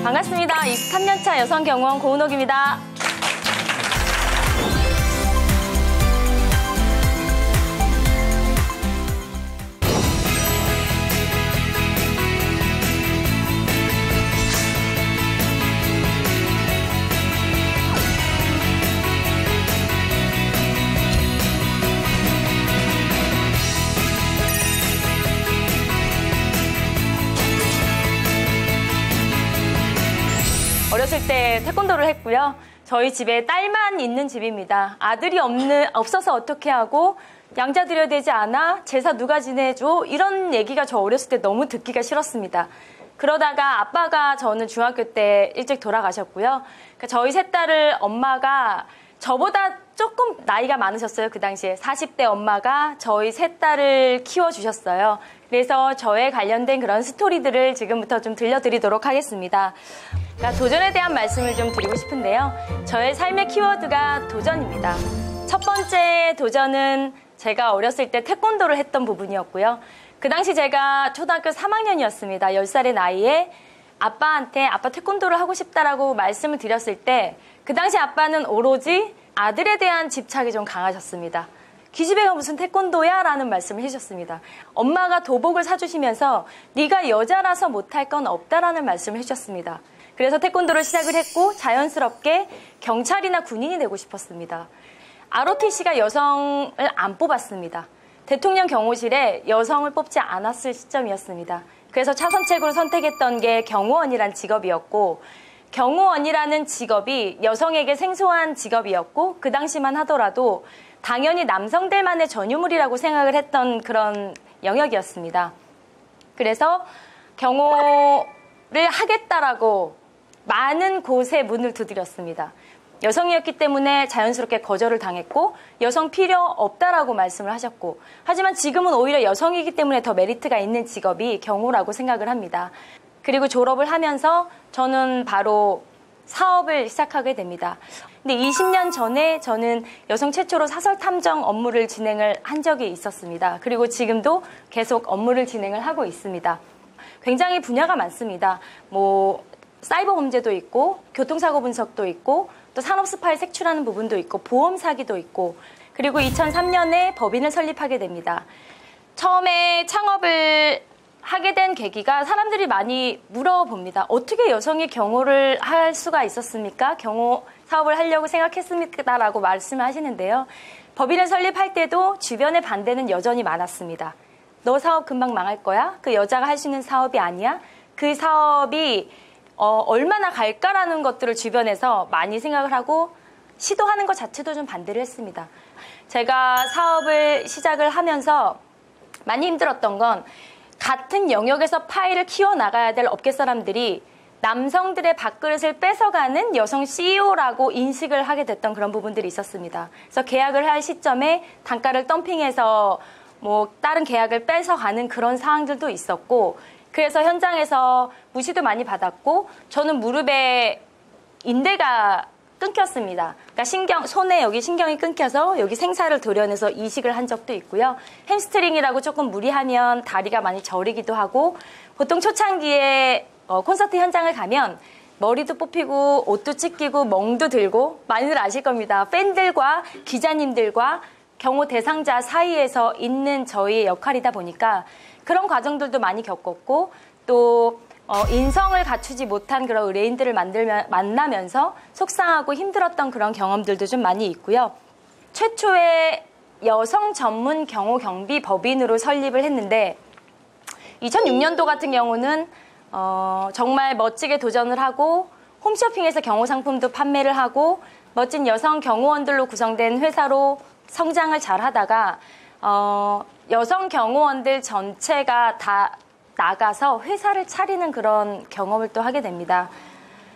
반갑습니다. 23년차 여성경호원 고은옥입니다. 어렸을 때 태권도를 했고요. 저희 집에 딸만 있는 집입니다. 아들이 없어서 어떻게 하고 양자 드려야 되지 않아? 제사 누가 지내줘? 이런 얘기가 저 어렸을 때 너무 듣기가 싫었습니다. 그러다가 아빠가 저는 중학교 때 일찍 돌아가셨고요. 그러니까 저희 세 딸을 엄마가 저보다 조금 나이가 많으셨어요. 그 당시에 40대 엄마가 저희 세 딸을 키워주셨어요. 그래서 저에 관련된 그런 스토리들을 지금부터 좀 들려드리도록 하겠습니다. 그러니까 도전에 대한 말씀을 좀 드리고 싶은데요. 저의 삶의 키워드가 도전입니다. 첫 번째 도전은 제가 어렸을 때 태권도를 했던 부분이었고요. 그 당시 제가 초등학교 3학년이었습니다. 10살의 나이에 아빠한테 아빠 태권도를 하고 싶다라고 말씀을 드렸을 때 그 당시 아빠는 오로지 아들에 대한 집착이 좀 강하셨습니다. 기집애가 무슨 태권도야? 라는 말씀을 해주셨습니다. 엄마가 도복을 사주시면서 네가 여자라서 못할 건 없다라는 말씀을 해주셨습니다. 그래서 태권도를 시작을 했고 자연스럽게 경찰이나 군인이 되고 싶었습니다. ROTC가 여성을 안 뽑았습니다. 대통령 경호실에 여성을 뽑지 않았을 시점이었습니다. 그래서 차선책으로 선택했던 게 경호원이란 직업이었고 경호원이라는 직업이 여성에게 생소한 직업이었고 그 당시만 하더라도 당연히 남성들만의 전유물이라고 생각을 했던 그런 영역이었습니다. 그래서 경호를 하겠다라고 많은 곳에 문을 두드렸습니다. 여성이었기 때문에 자연스럽게 거절을 당했고 여성 필요 없다라고 말씀을 하셨고 하지만 지금은 오히려 여성이기 때문에 더 메리트가 있는 직업이 경호라고 생각을 합니다. 그리고 졸업을 하면서 저는 바로 사업을 시작하게 됩니다. 근데 20년 전에 저는 여성 최초로 사설 탐정 업무를 진행을 한 적이 있었습니다. 그리고 지금도 계속 업무를 진행을 하고 있습니다. 굉장히 분야가 많습니다. 사이버 범죄도 있고 교통사고 분석도 있고 또 산업 스파이 색출하는 부분도 있고 보험 사기도 있고 그리고 2003년에 법인을 설립하게 됩니다. 처음에 창업을 하게 된 계기가 사람들이 많이 물어봅니다. 어떻게 여성이 경호를 할 수가 있었습니까? 경호 사업을 하려고 생각했습니까? 라고 말씀을 하시는데요. 법인을 설립할 때도 주변의 반대는 여전히 많았습니다. 너 사업 금방 망할 거야? 그 여자가 할 수 있는 사업이 아니야? 그 사업이 얼마나 갈까라는 것들을 주변에서 많이 생각을 하고 시도하는 것 자체도 좀 반대를 했습니다. 제가 사업을 시작을 하면서 많이 힘들었던 건 같은 영역에서 파일을 키워나가야 될 업계 사람들이 남성들의 밥그릇을 뺏어가는 여성 CEO라고 인식을 하게 됐던 그런 부분들이 있었습니다. 그래서 계약을 할 시점에 단가를 덤핑해서 다른 계약을 뺏어가는 그런 상황들도 있었고 그래서 현장에서 무시도 많이 받았고 저는 무릎에 인대가 끊겼습니다. 그러니까 손에 여기 신경이 끊겨서 여기 생사를 도려내서 이식을 한 적도 있고요. 햄스트링이라고 조금 무리하면 다리가 많이 저리기도 하고 보통 초창기에 콘서트 현장을 가면 머리도 뽑히고 옷도 찢기고 멍도 들고 많이들 아실 겁니다. 팬들과 기자님들과 경호 대상자 사이에서 있는 저희의 역할이다 보니까 그런 과정들도 많이 겪었고 또 인성을 갖추지 못한 그런 의뢰인들을 만나면서 속상하고 힘들었던 그런 경험들도 좀 많이 있고요. 최초의 여성 전문 경호 경비 법인으로 설립을 했는데 2006년도 같은 경우는 정말 멋지게 도전을 하고 홈쇼핑에서 경호 상품도 판매를 하고 멋진 여성 경호원들로 구성된 회사로 성장을 잘 하다가 여성 경호원들 전체가 다 나가서 회사를 차리는 그런 경험을 또 하게 됩니다.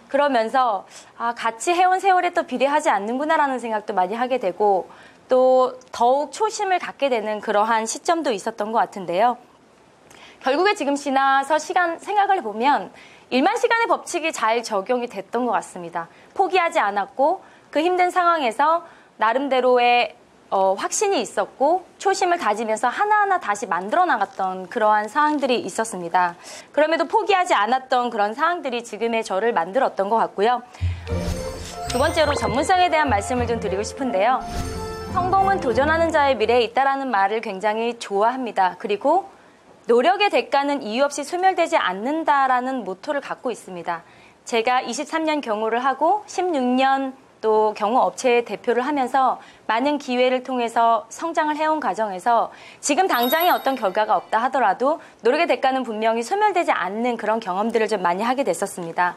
그러면서 같이 해온 세월에 또 비례하지 않는구나라는 생각도 많이 하게 되고 또 더욱 초심을 갖게 되는 그러한 시점도 있었던 것 같은데요. 결국에 지금 지나서 생각을 해보면 일만 시간의 법칙이 잘 적용이 됐던 것 같습니다. 포기하지 않았고 그 힘든 상황에서 나름대로의 확신이 있었고 초심을 다지면서 하나하나 다시 만들어 나갔던 그러한 상황들이 있었습니다. 그럼에도 포기하지 않았던 그런 상황들이 지금의 저를 만들었던 것 같고요. 두 번째로 전문성에 대한 말씀을 좀 드리고 싶은데요. 성공은 도전하는 자의 미래에 있다라는 말을 굉장히 좋아합니다. 그리고 노력의 대가는 이유 없이 소멸되지 않는다라는 모토를 갖고 있습니다. 제가 23년 경호를 하고 16년 또 경호업체의 대표를 하면서 많은 기회를 통해서 성장을 해온 과정에서 지금 당장에 어떤 결과가 없다 하더라도 노력의 대가는 분명히 소멸되지 않는 그런 경험들을 좀 많이 하게 됐었습니다.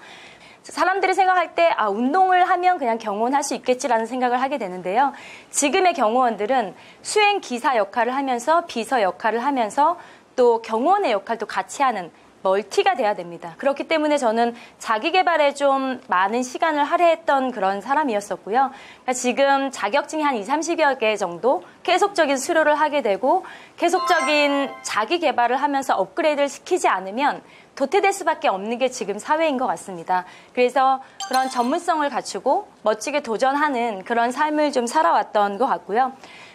사람들이 생각할 때 운동을 하면 그냥 경호원 할 수 있겠지라는 생각을 하게 되는데요. 지금의 경호원들은 수행 기사 역할을 하면서 비서 역할을 하면서 또 경호원의 역할도 같이 하는 멀티가 돼야 됩니다. 그렇기 때문에 저는 자기 개발에 좀 많은 시간을 할애했던 그런 사람이었었고요. 그러니까 지금 자격증이 한 20-30여 개 정도 계속적인 수료를 하게 되고 계속적인 자기 개발을 하면서 업그레이드를 시키지 않으면 도태될 수밖에 없는 게 지금 사회인 것 같습니다. 그래서 그런 전문성을 갖추고 멋지게 도전하는 그런 삶을 좀 살아왔던 것 같고요.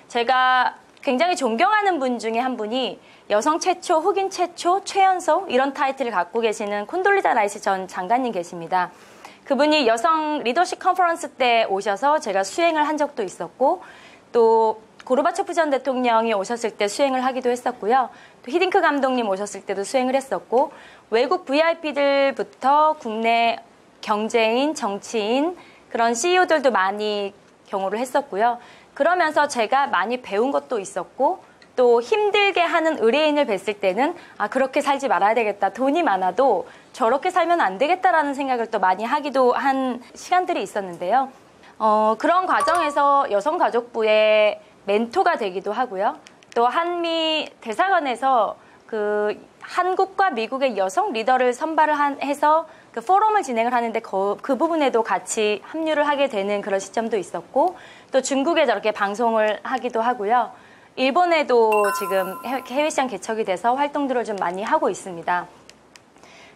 제가 굉장히 존경하는 분 중에 한 분이 여성 최초, 흑인 최초, 최연소 이런 타이틀을 갖고 계시는 콘돌리자 라이스 전 장관님 계십니다. 그분이 여성 리더십 컨퍼런스 때 오셔서 제가 수행을 한 적도 있었고 또 고르바초프 전 대통령이 오셨을 때 수행을 하기도 했었고요. 또 히딩크 감독님 오셨을 때도 수행을 했었고 외국 VIP들부터 국내 경제인, 정치인 그런 CEO들도 많이 경호를 했었고요. 그러면서 제가 많이 배운 것도 있었고 또 힘들게 하는 의뢰인을 뵀을 때는 그렇게 살지 말아야 되겠다. 돈이 많아도 저렇게 살면 안 되겠다라는 생각을 또 많이 하기도 한 시간들이 있었는데요. 그런 과정에서 여성가족부의 멘토가 되기도 하고요. 또 한미 대사관에서 그 한국과 미국의 여성 리더를 선발을 해서 그 포럼을 진행을 하는데 그 부분에도 같이 합류를 하게 되는 그런 시점도 있었고 또 중국에 저렇게 방송을 하기도 하고요. 일본에도 지금 해외시장 개척이 돼서 활동들을 좀 많이 하고 있습니다.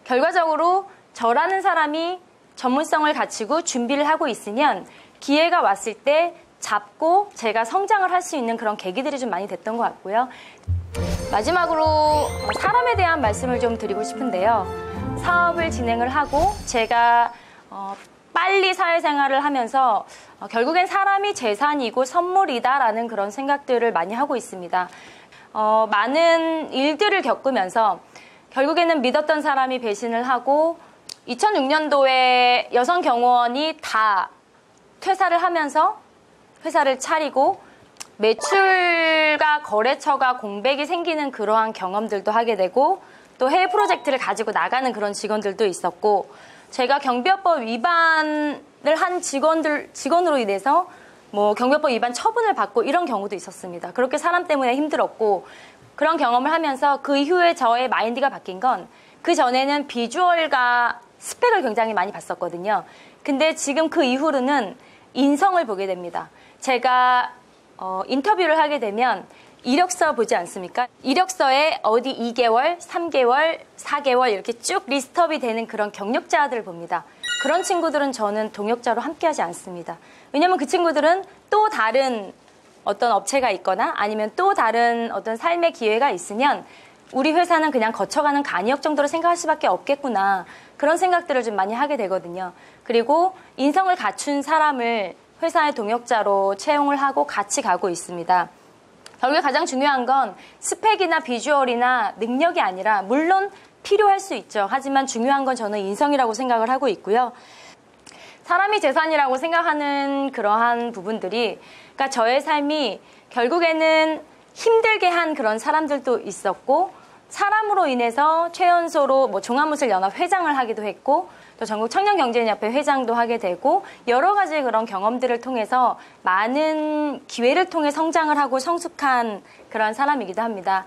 결과적으로 저라는 사람이 전문성을 갖추고 준비를 하고 있으면 기회가 왔을 때 잡고 제가 성장을 할 수 있는 그런 계기들이 좀 많이 됐던 것 같고요. 마지막으로 사람에 대한 말씀을 좀 드리고 싶은데요. 사업을 진행을 하고 제가 빨리 사회생활을 하면서 결국엔 사람이 재산이고 선물이다라는 그런 생각들을 많이 하고 있습니다. 많은 일들을 겪으면서 결국에는 믿었던 사람이 배신을 하고 2006년도에 여성 경호원이 다 퇴사를 하면서 회사를 차리고 매출과 거래처가 공백이 생기는 그러한 경험들도 하게 되고 또 해외 프로젝트를 가지고 나가는 그런 직원들도 있었고 제가 경비업법 위반을 한 직원으로 인해서 뭐 경비업법 위반 처분을 받고 이런 경우도 있었습니다. 그렇게 사람 때문에 힘들었고 그런 경험을 하면서 그 이후에 저의 마인드가 바뀐 건 그 전에는 비주얼과 스펙을 굉장히 많이 봤었거든요. 근데 지금 그 이후로는 인성을 보게 됩니다. 제가 인터뷰를 하게 되면 이력서 보지 않습니까? 이력서에 어디 2개월, 3개월, 4개월 이렇게 쭉 리스트업이 되는 그런 경력자들을 봅니다. 그런 친구들은 저는 동역자로 함께하지 않습니다. 왜냐하면 그 친구들은 또 다른 어떤 업체가 있거나 아니면 또 다른 어떤 삶의 기회가 있으면 우리 회사는 그냥 거쳐가는 간이역 정도로 생각할 수밖에 없겠구나. 그런 생각들을 좀 많이 하게 되거든요. 그리고 인성을 갖춘 사람을 회사의 동역자로 채용을 하고 같이 가고 있습니다. 결국에 가장 중요한 건 스펙이나 비주얼이나 능력이 아니라 물론 필요할 수 있죠. 하지만 중요한 건 저는 인성이라고 생각을 하고 있고요. 사람이 재산이라고 생각하는 그러한 부분들이 그러니까 저의 삶이 결국에는 힘들게 한 그런 사람들도 있었고 사람으로 인해서 최연소로 뭐 종합무술연합 회장을 하기도 했고 또 전국 청년경제인협회 회장도 하게 되고 여러 가지 그런 경험들을 통해서 많은 기회를 통해 성장을 하고 성숙한 그런 사람이기도 합니다.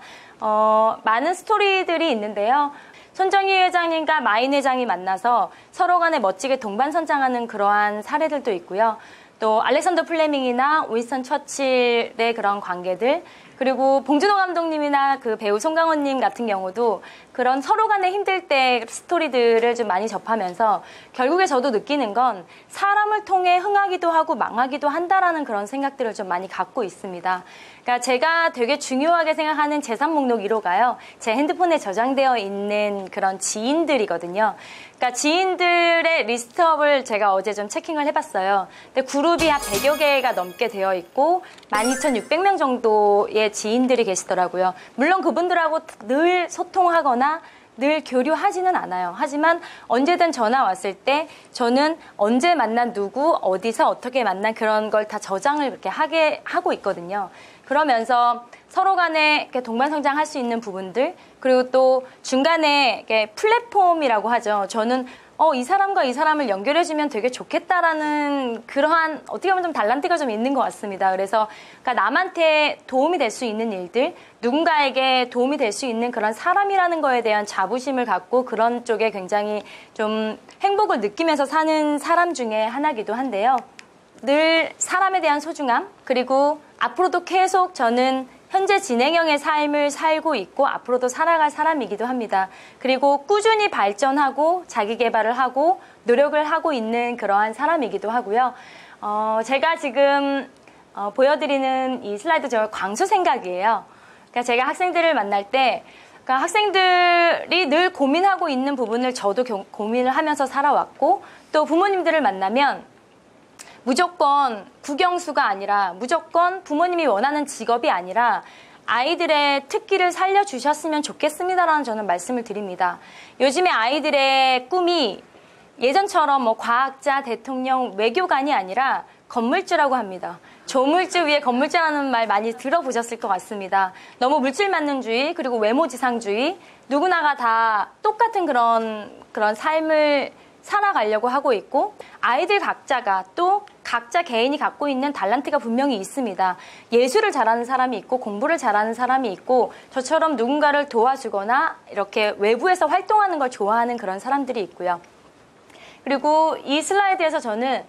많은 스토리들이 있는데요. 손정희 회장님과 마인 회장이 만나서 서로 간에 멋지게 동반선장하는 그러한 사례들도 있고요. 또 알렉산더 플레밍이나 윈스턴 처칠의 그런 관계들 그리고 봉준호 감독님이나 그 배우 송강호님 같은 경우도 그런 서로 간에 힘들 때 스토리들을 좀 많이 접하면서 결국에 저도 느끼는 건 사람을 통해 흥하기도 하고 망하기도 한다라는 그런 생각들을 좀 많이 갖고 있습니다. 그러니까 제가 되게 중요하게 생각하는 재산 목록 1호가요. 제 핸드폰에 저장되어 있는 그런 지인들이거든요. 그러니까 지인들의 리스트업을 제가 어제 좀 체킹을 해봤어요. 근데 그룹이 한 100여 개가 넘게 되어 있고 12,600명 정도의 지인들이 계시더라고요. 물론 그분들하고 늘 소통하거나 늘 교류하지는 않아요. 하지만 언제든 전화 왔을 때 저는 언제 만난 누구, 어디서 어떻게 만난 그런 걸 다 저장을 이렇게 하게 하고 있거든요. 그러면서 서로 간에 이렇게 동반성장할 수 있는 부분들, 그리고 또 중간에 이렇게 플랫폼이라고 하죠. 저는 이 사람과 이 사람을 연결해주면 되게 좋겠다라는 그러한 어떻게 보면 좀 달란트가 좀 있는 것 같습니다. 그래서 그러니까 남한테 도움이 될 수 있는 일들, 누군가에게 도움이 될 수 있는 그런 사람이라는 거에 대한 자부심을 갖고 그런 쪽에 굉장히 좀 행복을 느끼면서 사는 사람 중에 하나이기도 한데요. 늘 사람에 대한 소중함, 그리고 앞으로도 계속 저는 현재 진행형의 삶을 살고 있고 앞으로도 살아갈 사람이기도 합니다. 그리고 꾸준히 발전하고 자기 개발을 하고 노력을 하고 있는 그러한 사람이기도 하고요. 제가 지금 보여드리는 이 슬라이드 저 광수 생각이에요. 그러니까 제가 학생들을 만날 때 그러니까 학생들이 늘 고민하고 있는 부분을 저도 고민을 하면서 살아왔고 또 부모님들을 만나면 무조건 국영수가 아니라 무조건 부모님이 원하는 직업이 아니라 아이들의 특기를 살려주셨으면 좋겠습니다라는 저는 말씀을 드립니다. 요즘에 아이들의 꿈이 예전처럼 뭐 과학자, 대통령, 외교관이 아니라 건물주라고 합니다. 조물주 위에 건물주라는 말 많이 들어보셨을 것 같습니다. 너무 물질만능주의 그리고 외모지상주의 누구나가 다 똑같은 그런 삶을 살아가려고 하고 있고 아이들 각자가 또 각자 개인이 갖고 있는 달란트가 분명히 있습니다. 예술을 잘하는 사람이 있고 공부를 잘하는 사람이 있고 저처럼 누군가를 도와주거나 이렇게 외부에서 활동하는 걸 좋아하는 그런 사람들이 있고요. 그리고 이 슬라이드에서 저는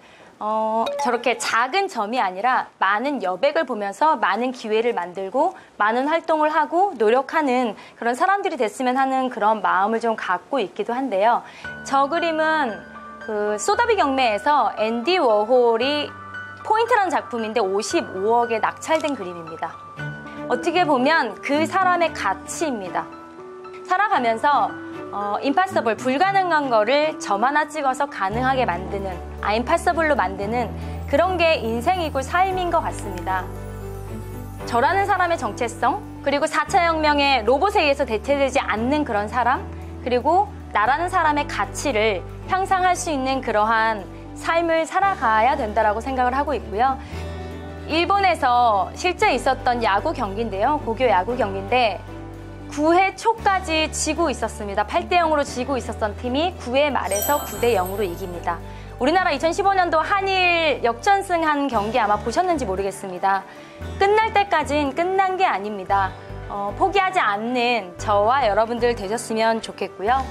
저렇게 작은 점이 아니라 많은 여백을 보면서 많은 기회를 만들고 많은 활동을 하고 노력하는 그런 사람들이 됐으면 하는 그런 마음을 좀 갖고 있기도 한데요. 저 그림은 그 소더비 경매에서 앤디 워홀이 포인트라는 작품인데 55억에 낙찰된 그림입니다. 어떻게 보면 그 사람의 가치입니다. 살아가면서 임파서블, 불가능한 거를 점 하나 찍어서 가능하게 만드는, 임파서블로 만드는 그런 게 인생이고 삶인 것 같습니다. 저라는 사람의 정체성, 그리고 4차 혁명의 로봇에 의해서 대체되지 않는 그런 사람, 그리고 나라는 사람의 가치를 향상할 수 있는 그러한 삶을 살아가야 된다라고 생각을 하고 있고요. 일본에서 실제 있었던 야구 경기인데요. 고교 야구 경기인데 9회 초까지 지고 있었습니다. 8대 0으로 지고 있었던 팀이 9회 말에서 9대 0으로 이깁니다. 우리나라 2015년도 한일 역전승한 경기 아마 보셨는지 모르겠습니다. 끝날 때까진 끝난 게 아닙니다. 포기하지 않는 저와 여러분들 되셨으면 좋겠고요.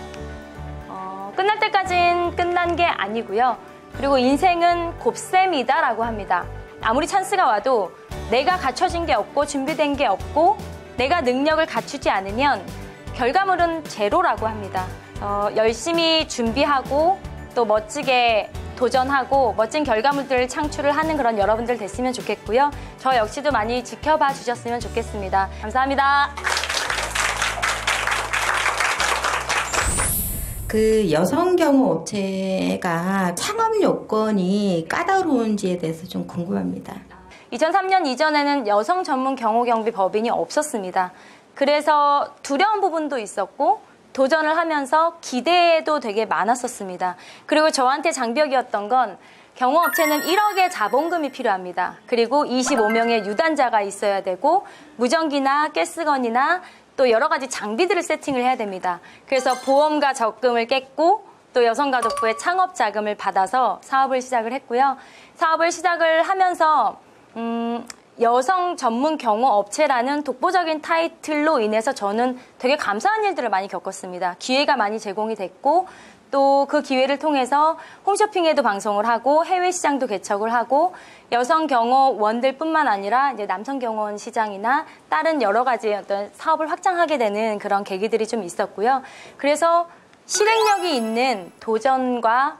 끝날 때까진 끝난 게 아니고요. 그리고 인생은 곱셈이다라고 합니다. 아무리 찬스가 와도 내가 갖춰진 게 없고 준비된 게 없고 내가 능력을 갖추지 않으면 결과물은 제로라고 합니다. 열심히 준비하고 또 멋지게 도전하고 멋진 결과물들을 창출을 하는 그런 여러분들 됐으면 좋겠고요. 저 역시도 많이 지켜봐 주셨으면 좋겠습니다. 감사합니다. 그 여성 경호 업체가 창업 요건이 까다로운지에 대해서 좀 궁금합니다. 2003년 이전에는 여성 전문 경호경비 법인이 없었습니다. 그래서 두려운 부분도 있었고 도전을 하면서 기대도 되게 많았었습니다. 그리고 저한테 장벽이었던 건 경호업체는 1억의 자본금이 필요합니다. 그리고 25명의 유단자가 있어야 되고 무전기나 가스건이나 또 여러 가지 장비들을 세팅을 해야 됩니다. 그래서 보험과 적금을 깼고 또 여성가족부의 창업 자금을 받아서 사업을 시작을 했고요. 사업을 시작을 하면서 여성 전문 경호 업체라는 독보적인 타이틀로 인해서 저는 되게 감사한 일들을 많이 겪었습니다. 기회가 많이 제공이 됐고 또 그 기회를 통해서 홈쇼핑에도 방송을 하고 해외 시장도 개척을 하고 여성 경호원들뿐만 아니라 이제 남성 경호원 시장이나 다른 여러 가지 어떤 사업을 확장하게 되는 그런 계기들이 좀 있었고요. 그래서 실행력이 있는 도전과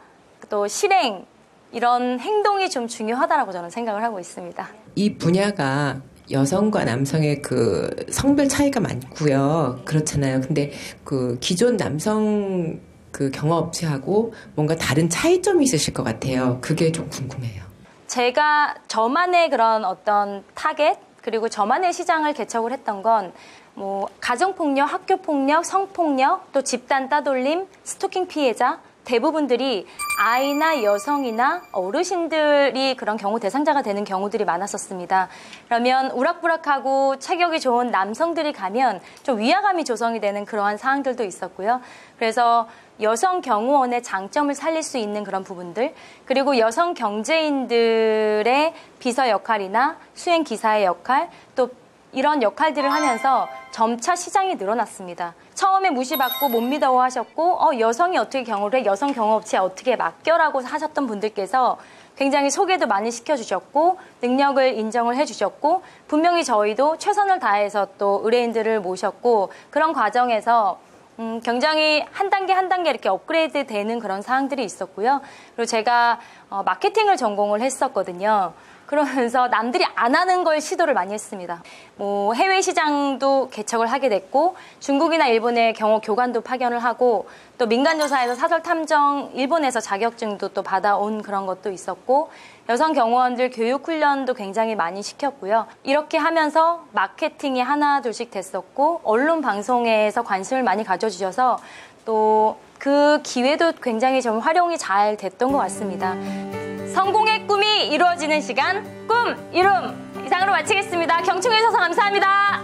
또 실행 이런 행동이 좀 중요하다라고 저는 생각을 하고 있습니다. 이 분야가 여성과 남성의 그 성별 차이가 많고요. 그렇잖아요. 근데 그 기존 남성 그 경업체하고 뭔가 다른 차이점이 있으실 것 같아요. 그게 좀 궁금해요. 제가 저만의 그런 어떤 타겟 그리고 저만의 시장을 개척을 했던 건 뭐 가정폭력, 학교폭력, 성폭력, 또 집단 따돌림, 스토킹 피해자 대부분들이 아이나 여성이나 어르신들이 그런 경우 대상자가 되는 경우들이 많았었습니다. 그러면 우락부락하고 체격이 좋은 남성들이 가면 좀 위화감이 조성이 되는 그러한 사항들도 있었고요. 그래서 여성 경호원의 장점을 살릴 수 있는 그런 부분들, 그리고 여성 경제인들의 비서 역할이나 수행 기사의 역할, 또 이런 역할들을 하면서 점차 시장이 늘어났습니다. 처음에 무시받고 못 믿어 하셨고 여성이 어떻게 경호를 해? 여성 경호업체에 어떻게 맡겨라고 하셨던 분들께서 굉장히 소개도 많이 시켜주셨고 능력을 인정을 해주셨고 분명히 저희도 최선을 다해서 또 의뢰인들을 모셨고 그런 과정에서 굉장히 한 단계 한 단계 이렇게 업그레이드 되는 그런 사항들이 있었고요. 그리고 제가 마케팅을 전공을 했었거든요. 그러면서 남들이 안 하는 걸 시도를 많이 했습니다. 뭐 해외 시장도 개척을 하게 됐고 중국이나 일본의 경호 교관도 파견을 하고 또 민간조사에서 사설 탐정 일본에서 자격증도 또 받아온 그런 것도 있었고 여성 경호원들 교육 훈련도 굉장히 많이 시켰고요. 이렇게 하면서 마케팅이 하나 둘씩 됐었고 언론 방송에서 관심을 많이 가져주셔서 또 그 기회도 굉장히 좀 활용이 잘 됐던 것 같습니다. 성공의 꿈이 이루어지는 시간, 꿈, 이룸 이상으로 마치겠습니다. 경청해 주셔서 감사합니다.